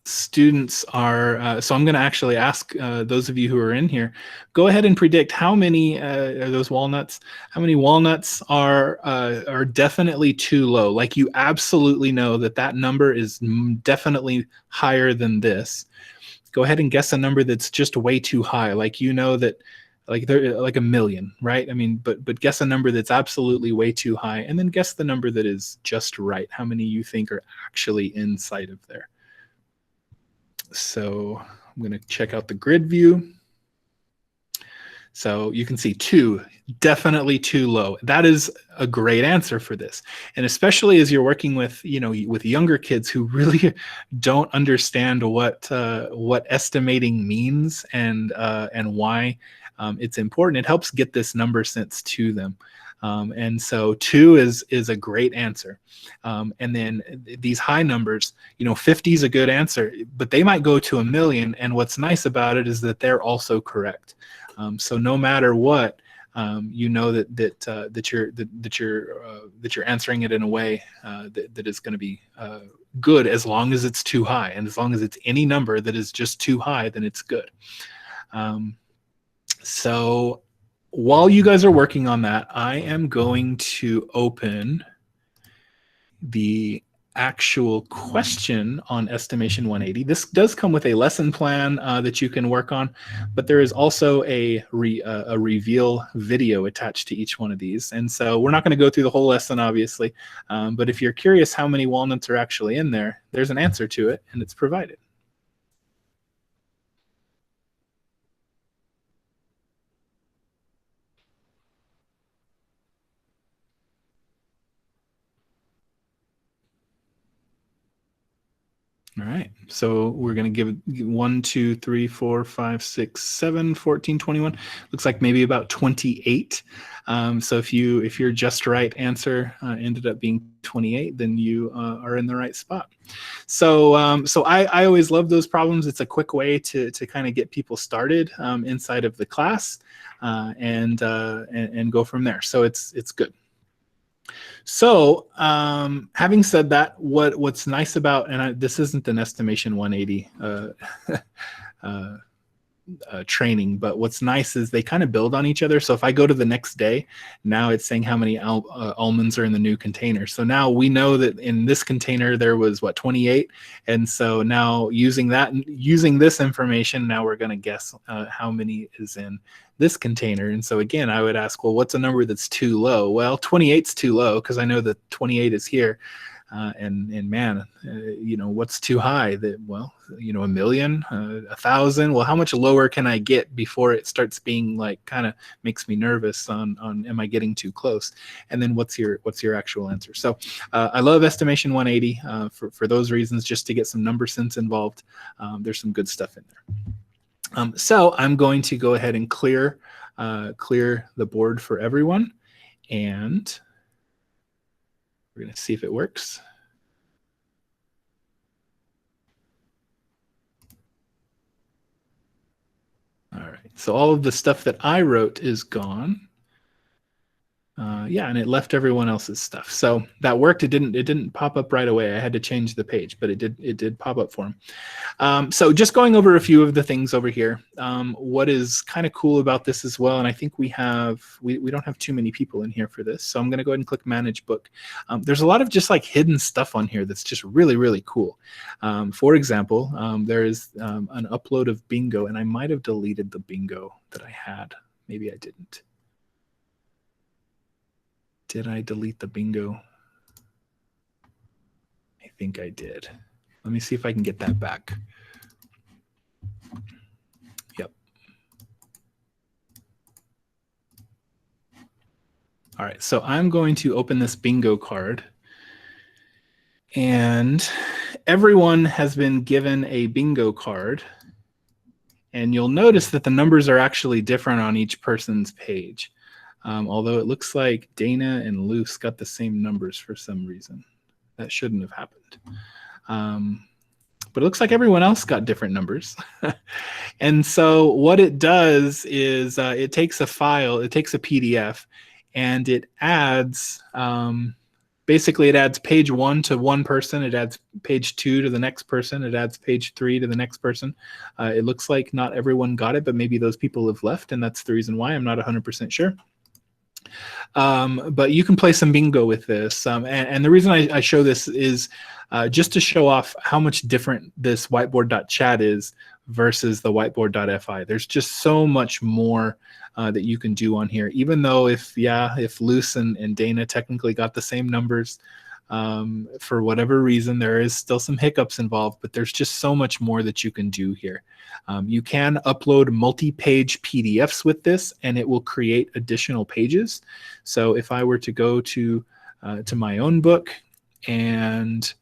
students are, so I'm going to actually ask those of you who are in here, go ahead and predict how many are those walnuts, how many walnuts are definitely too low. Like you absolutely know that number is definitely higher than this. Go ahead and guess a number that's just way too high. Like you know that like they're like 1 million, right? I mean, but guess a number that's absolutely way too high, and then guess the number that is just right. How many you think are actually inside of there? So I'm going to check out the grid view. So you can see 2, definitely too low. That is a great answer for this. And especially as you're working with, with younger kids who really don't understand what estimating means and why it's important. It helps get this number sense to them. And so 2 is a great answer. And then these high numbers, 50 is a good answer, but they might go to 1,000,000. And what's nice about it is that they're also correct. So no matter what, that you're answering it in a way that is going to be good, as long as it's too high, and as long as it's any number that is just too high, then it's good. So while you guys are working on that, I am going to open the actual question on Estimation 180. This does come with a lesson plan that you can work on, but there is also a reveal video attached to each one of these. And so we're not going to go through the whole lesson, obviously, but if you're curious how many walnuts are actually in there, there's an answer to it, and it's provided. All right, so we're going to give it 1, 2, 3, 4, 5, 6, 7, 14, 21. Looks like maybe about 28. So if your just right answer ended up being 28, then you are in the right spot. So I always love those problems. It's a quick way to kind of get people started inside of the class and go from there. So it's good. So having said that, what's nice about, and this isn't an Estimation 180 training, but what's nice is they kind of build on each other. So if I go to the next day, now it's saying how many almonds are in the new container. So now we know that in this container there was 28, and so now using this information, now we're going to guess how many is in this container. And so again, I would ask, well, what's a number that's too low? Well, 28's too low because I know that 28 is here. And man, what's too high? Well, 1,000,000, 1,000. Well, how much lower can I get before it starts being like kind of makes me nervous on am I getting too close? And then what's your actual answer? So I love Estimation 180 for those reasons, just to get some number sense involved. There's some good stuff in there. So I'm going to go ahead and clear the board for everyone, and we're going to see if it works. All right, so all of the stuff that I wrote is gone. Yeah, and it left everyone else's stuff. So that worked. It didn't pop up right away. I had to change the page, but it did pop up for him. So just going over a few of the things over here. What is kind of cool about this as well, and I think we don't have too many people in here for this, so I'm going to go ahead and click Manage Book. There's a lot of just like hidden stuff on here that's just really, really cool. For example, there is an upload of bingo, and I might have deleted the bingo that I had. Maybe I didn't. Did I delete the bingo? I think I did. Let me see if I can get that back. Yep. All right, so I'm going to open this bingo card. And everyone has been given a bingo card. And you'll notice that the numbers are actually different on each person's page. Although it looks like Dana and Luce got the same numbers for some reason. That shouldn't have happened. But it looks like everyone else got different numbers. And so what it does is it takes a file, it takes a PDF, and it adds, basically it adds page 1 to one person, it adds page 2 to the next person, it adds page 3 to the next person. It looks like not everyone got it, but maybe those people have left, and that's the reason why. I'm not 100% sure. But you can play some bingo with this. And the reason I show this is just to show off how much different this whiteboard.chat is versus the whiteboard.fi. There's just so much more that you can do on here, even though if Luce and Dana technically got the same numbers, for whatever reason, there is still some hiccups involved, but there's just so much more that you can do here. You can upload multi-page PDFs with this, and it will create additional pages. So if I were to go to my own book and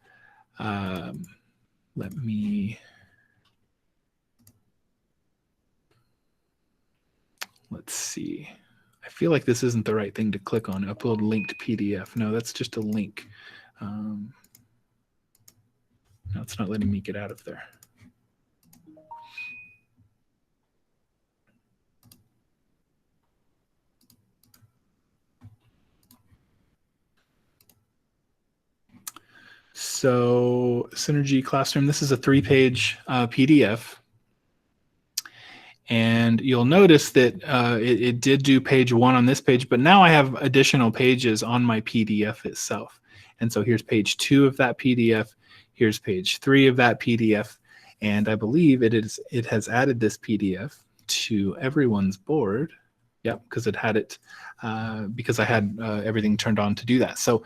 let's see. I feel like this isn't the right thing to click on. Upload linked PDF. No, that's just a link. No, it's not letting me get out of there. So Synergy Classroom, this is a 3-page PDF. And you'll notice that it did do page 1 on this page, but now I have additional pages on my PDF itself. And so here's page 2 of that PDF. Here's page 3 of that PDF. And I believe it has added this PDF to everyone's board. Yep, because it had it, because I had everything turned on to do that. So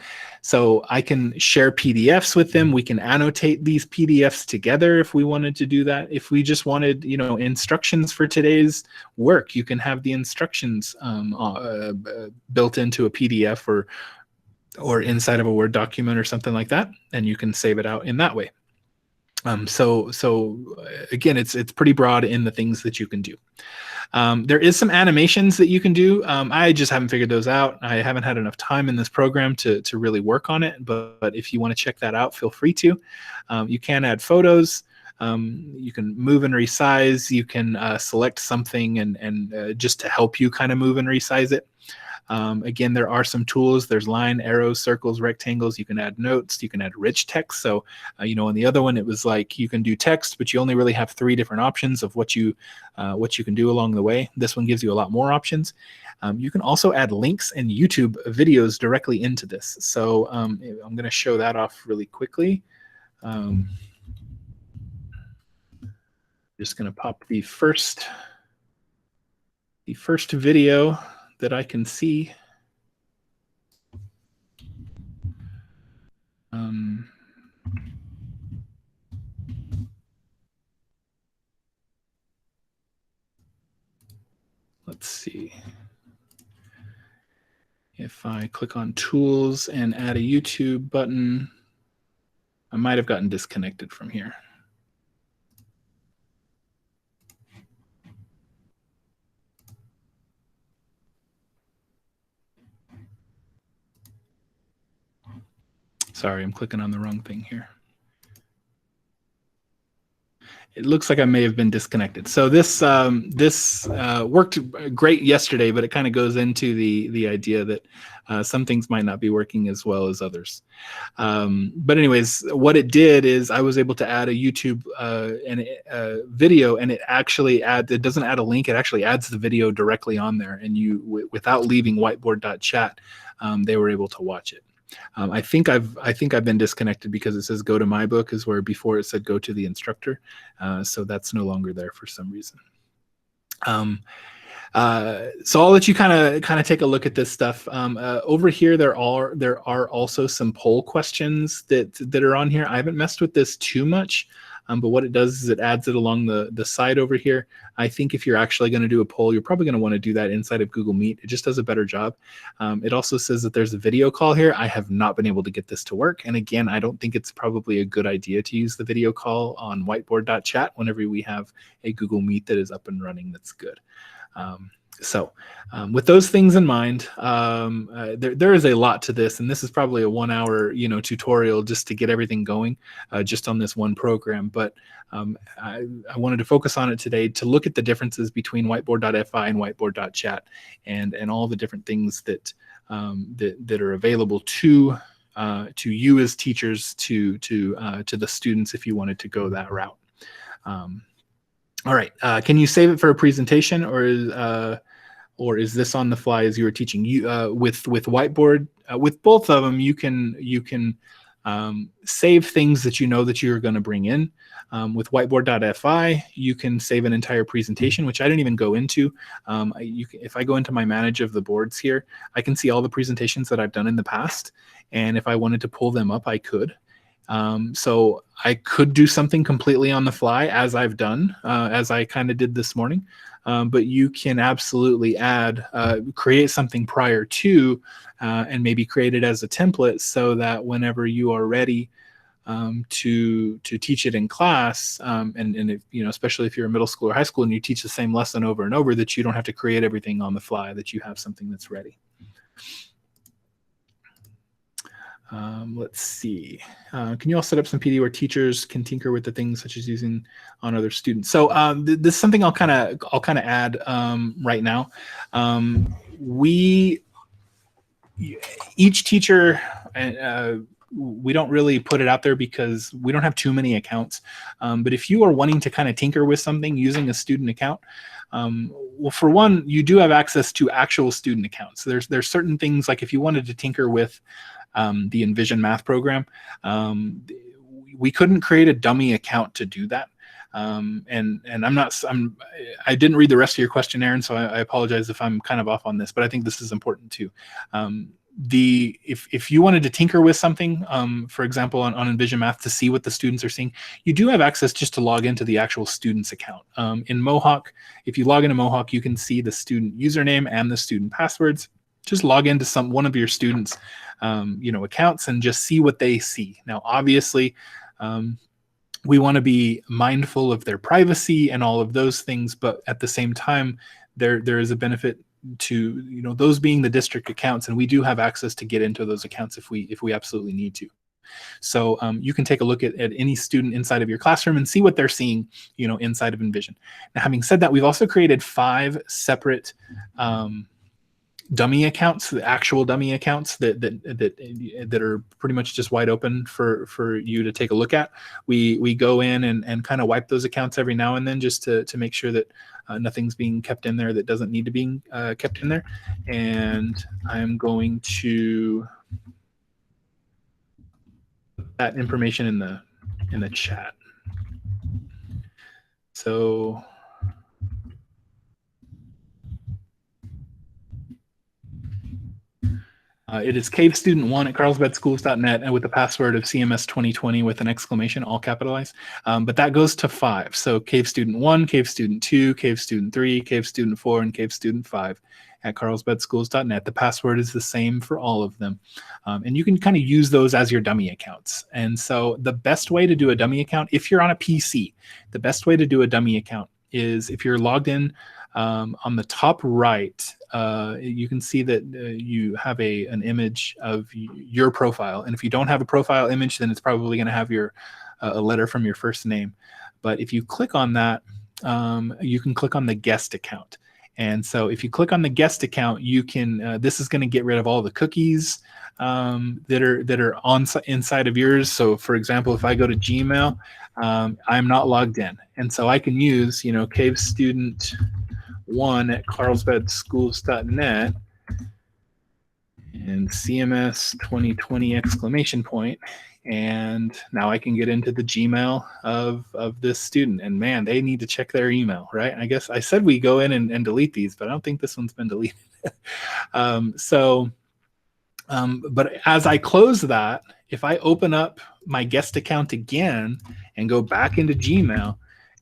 I can share PDFs with them. We can annotate these PDFs together if we wanted to do that. If we just wanted, you know, instructions for today's work, you can have the instructions built into a PDF or inside of a Word document or something like that, and you can save it out in that way. So again, it's pretty broad in the things that you can do. There is some animations that you can do. I just haven't figured those out. I haven't had enough time in this program to really work on it, but if you want to check that out, feel free to. You can add photos. You can move and resize. You can select something and just to help you kind of move and resize it. Again, there are some tools. There's line, arrows, circles, rectangles. You can add notes. You can add rich text. So, you know, on the other one, it was like you can do text, but you only really have 3 different options of what you can do along the way. This one gives you a lot more options. You can also add links and YouTube videos directly into this. So I'm going to show that off really quickly. Just going to pop the first video that I can see. Let's see. If I click on Tools and add a YouTube button, I might have gotten disconnected from here. Sorry, I'm clicking on the wrong thing here. It looks like I may have been disconnected. So this worked great yesterday, but it kind of goes into the idea that some things might not be working as well as others. But anyways, what it did is I was able to add a YouTube video, and it actually it doesn't add a link. It actually adds the video directly on there, and you without leaving whiteboard.chat, they were able to watch it. I think I've been disconnected because it says go to my book is where before it said go to the instructor. So that's no longer there for some reason. So I'll let you kind of take a look at this stuff. Over here, there are also some poll questions that are on here. I haven't messed with this too much. But what it does is it adds it along the side over here. I think if you're actually going to do a poll, you're probably going to want to do that inside of Google Meet. It just does a better job. It also says that there's a video call here. I have not been able to get this to work. And again, I don't think it's probably a good idea to use the video call on whiteboard.chat whenever we have a Google Meet that is up and running that's good. So with those things in mind, there is a lot to this, and this is probably a 1-hour tutorial just to get everything going just on this one program. But I wanted to focus on it today to look at the differences between whiteboard.fi and whiteboard.chat and all the different things that are available to you as teachers to the students if you wanted to go that route. All right, can you save it for a presentation, or is this on the fly as you were teaching? With Whiteboard, with both of them, you can save things that you know that you're going to bring in. With whiteboard.fi, you can save an entire presentation, which I didn't even go into. If I go into my manage of the boards here, I can see all the presentations that I've done in the past, and if I wanted to pull them up, I could. So I could do something completely on the fly as I've done, as I kind of did this morning. But you can absolutely create something prior to, and maybe create it as a template so that whenever you are ready to teach it in class, and if, especially if you're in middle school or high school and you teach the same lesson over and over, that you don't have to create everything on the fly, that you have something that's ready. Let's see. Can you all set up some PD where teachers can tinker with the things such as using on other students? So this is something I'll kind of add right now. Each teacher, we don't really put it out there because we don't have too many accounts. But if you are wanting to kind of tinker with something using a student account, well, for one, you do have access to actual student accounts. There's certain things, like if you wanted to tinker with the Envision math program, we couldn't create a dummy account to do that. And I didn't read the rest of your question, Aaron, so I apologize if I'm kind of off on this, but I think this is important too. If you wanted to tinker with something, for example, on Envision Math to see what the students are seeing, you do have access just to log into the actual student's account. In Mohawk, if you log into Mohawk, you can see the student username and the student passwords. Just log into one of your students' accounts and just see what they see. Now, obviously, we want to be mindful of their privacy and all of those things, but at the same time, there is a benefit to those being the district accounts, and we do have access to get into those accounts if we absolutely need to. So you can take a look at any student inside of your classroom and see what they're seeing inside of Envision. Now, having said that, we've also created 5 separate dummy accounts, the actual dummy accounts that are pretty much just wide open for you to take a look at. We go in and kind of wipe those accounts every now and then just to make sure that nothing's being kept in there that doesn't need to be kept in there. And I'm going to put that information in the chat. So it is cavestudent1@carlsbadschools.net and with the password of CMS 2020 with an exclamation, all capitalized. But that goes to 5. So cavestudent1, cavestudent2, cavestudent3, cavestudent4, and cavestudent5 at carlsbadschools.net. The password is the same for all of them. And you can kind of use those as your dummy accounts. And so the best way to do a dummy account, if you're on a PC, the best way to do a dummy account is if you're logged in on the top right, you can see that you have an image of your profile. And if you don't have a profile image, then it's probably going to have a letter from your first name. But if you click on that, you can click on the guest account. And so if you click on the guest account, you can, this is going to get rid of all the cookies that are inside of yours. So for example, if I go to Gmail, I'm not logged in. And so I can use, cavestudent1@carlsbadschools.net and CMS 2020 exclamation point. And now I can get into the Gmail of this student. And man, they need to check their email, right? I guess I said we go in and delete these, but I don't think this one's been deleted. But as I close that, if I open up my guest account again and go back into Gmail,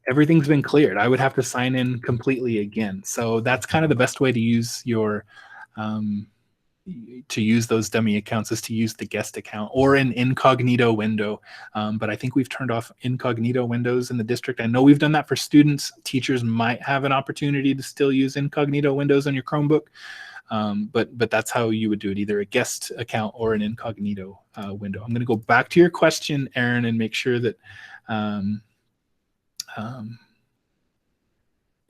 everything's been cleared. I would have to sign in completely again. So that's kind of the best way to use those dummy accounts, is to use the guest account or an incognito window. But I think we've turned off incognito windows in the district. I know we've done that for students. Teachers might have an opportunity to still use incognito windows on your Chromebook. But that's how you would do it, either a guest account or an incognito window. I'm going to go back to your question, Aaron, and make sure that,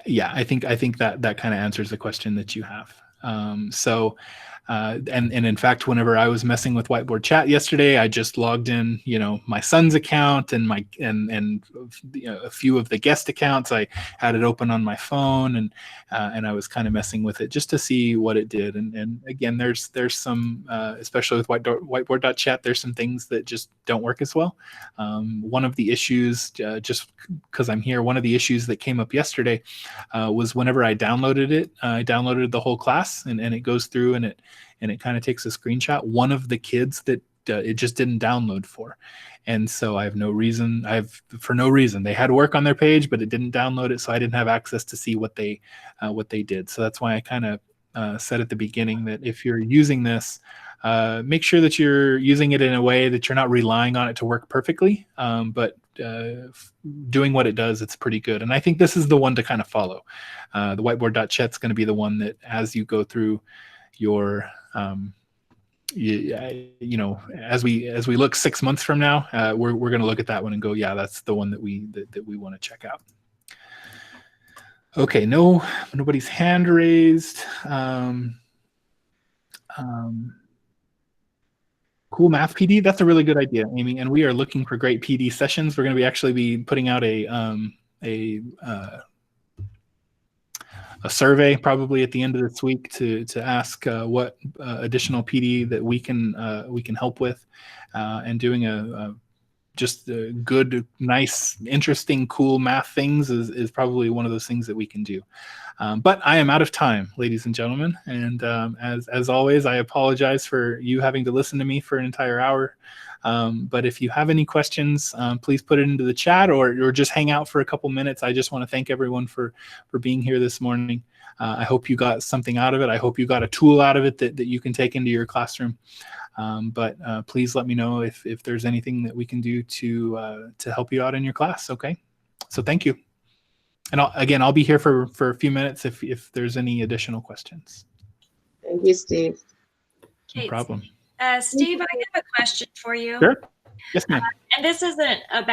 yeah, I think that kind of answers the question that you have. And in fact, whenever I was messing with Whiteboard Chat yesterday, I just logged in, my son's account and a few of the guest accounts. I had it open on my phone and I was kind of messing with it just to see what it did. And again, there's some, especially with Whiteboard.chat, there's some things that just don't work as well. One of the issues, just because I'm here, one of the issues that came up yesterday was whenever I downloaded it, I downloaded the whole class and it goes through and it kind of takes a screenshot. One of the kids that it just didn't download for. And so for no reason, they had work on their page, but it didn't download it. So I didn't have access to see what they did. So that's why I kind of said at the beginning that if you're using this, make sure that you're using it in a way that you're not relying on it to work perfectly, but doing what it does, it's pretty good. And I think this is the one to kind of follow. The whiteboard.chat's going to be the one that as you go through your you know, as we look 6 months from now, we're going to look at that one and go, yeah, that's the one that we want to check out. Okay, nobody's hand raised. Cool math PD. That's a really good idea, Amy. And we are looking for great PD sessions. We're going to actually be putting out a survey probably at the end of this week to ask what additional PD that we can help with, and doing just good, nice, interesting, cool math things is probably one of those things that we can do. But I am out of time, ladies and gentlemen. And as always, I apologize for you having to listen to me for an entire hour. But if you have any questions, please put it into the chat or just hang out for a couple minutes. I just want to thank everyone for being here this morning. I hope you got something out of it. I hope you got a tool out of it that you can take into your classroom. But please let me know if there's anything that we can do to help you out in your class. Okay, so thank you. And I'll be here for a few minutes if there's any additional questions. Thank you, Steve. No problem. Steve, I have a question for you. Sure. Yes, ma'am. And this isn't about